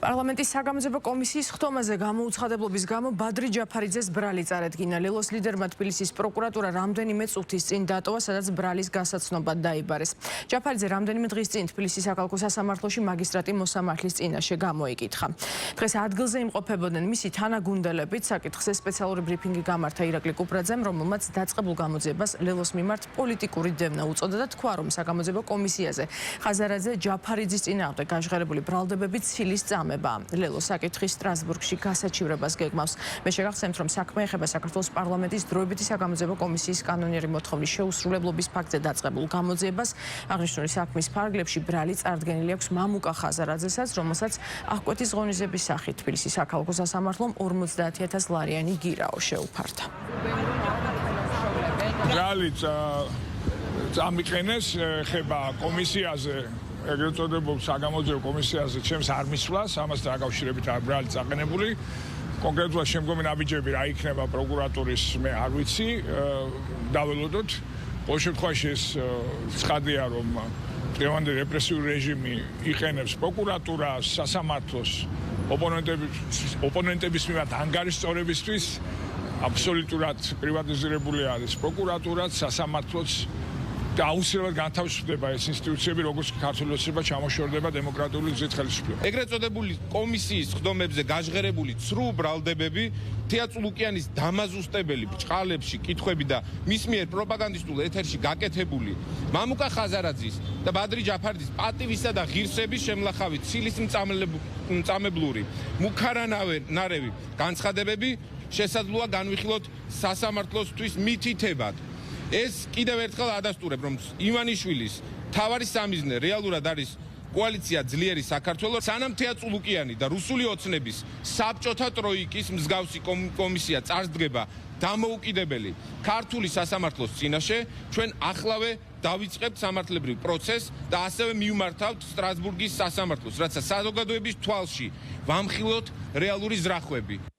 პარლამენტის საგამოძიებო კომისიის ხტომაზე გამოუცხადებლობის გამო ბადრი ჯაფარიძეს ბრალი წარედგინა. ლელოს ლიდერმა თბილისის პროკურატურა რამდენიმე წუთის წინ დატოვა, სადაც ბრალის გასაცნობად დაიბარეს. ჯაფარიძე რამდენიმე დღის წინ თბილისის საქალაქო სასამართლოში მაგისტრატი მოსამართლის წინაშე გამოიკითხა. დღეს ადგილზე იმყოფებოდნენ მისი თანაგუნდელებით. საკითხზე სპეციალური ბრიფინგი გამართა ირაკლი კუპრაძემ, რომელმაც დაწყებულ გამოძიებას ლელოს მიმართ პოლიტიკური დევნა უწოდა და თქვა, რომ საგამოძიებო კომისიაზე ხაზარაძე ჯაფარიძის წინააღმდეგ გაჟღერებული ბრალდებები ცილის წამება. ლელო საკითხი სტრასბურგში გასაჩივრებას გეგმავს. მე შეგახსენებთ, რომ საქმე ეხება საქართველოს პარლამენტის დროებითი საგამოძიებო კომისიის კანონიერი მოთხოვნის შეუსრულებლობის ფაქტზე დაწყებულ გამოძიებას. აღნიშნული საქმის ფარგლებში ბრალი წარდგენილი აქვს მამუკა ხაზარაძესაც, რომელსაც აღკვეთის ღონისძიების სახით თბილისის საქალაქო სასამართლომ 50,000 ლარიანი გირაო შეუფარდა. ბრალი წამიყენეს ხება კომისიაზე, ეგრეთ წოდებულ საგამოძიებო კომისიაზე ჩემს არ მისვლას, ამასთან დაკავშირებით არ ბრალი წაყენებული. კონკრეტულად შემდგომი ნაბიჯები რა იქნება პროკურატურის მე არ ვიცი, დაველოდოთ. ყოველ შემთხვევაში ეს ცხადია, რომ დღევანდელი რეპრესიული რეჟიმი იყენებს პროკურატურას, სასამართლოს ოპონენტების მიმართ ანგარიშწორებისთვის. აბსოლუტურად პრივატიზირებული არის პროკურატურაც, სასამართლოც. და აუცილებლად განთავისუფლდება ეს ინსტიტუციები, როგორც ქართული ოცნება ჩამოშორდება დემოკრატიული გზით ხელისუფლება. ეგრეთ წოდებული კომისიის ხდომებზე გაჟღერებული ცრუ ბრალდებები, თეატრულუკიანის დამაზუსტებელი ბრჭყალებში კითხვები და მის მიერ პროპაგანდისტულ ეთერში გაკეთებული მამუკა ხაზარაძის და ბადრი ჯაფარიძის პატივისა და ღირსების შემლახავი ცილის მწამებლური მუქარანარევი განცხადებები შესაძლოა განვიხილოთ სასამართლოსთვის მითითებად. ეს კიდევ ერთხელ ადასტურებ, რომ ივანიშვილის თავარი სამიზნე რეალურად არის კოალიცია ძლიერი საქართველო, სანამ თეატრულუკიანი და რუსული ოცნების საბჭოთა ტროიკის მსგავსი კომისია წარსდგება დამოუკიდებელი ქართული სასამართლოს წინაშე, ჩვენ ახლავე დავიწყებთ სამართლებრივ პროცესს და ასევე მივმართავთ სტრასბურგის სასამართლოს, რათა საზოგადოების თვალში ვამხილოთ რეალური ზრახვები.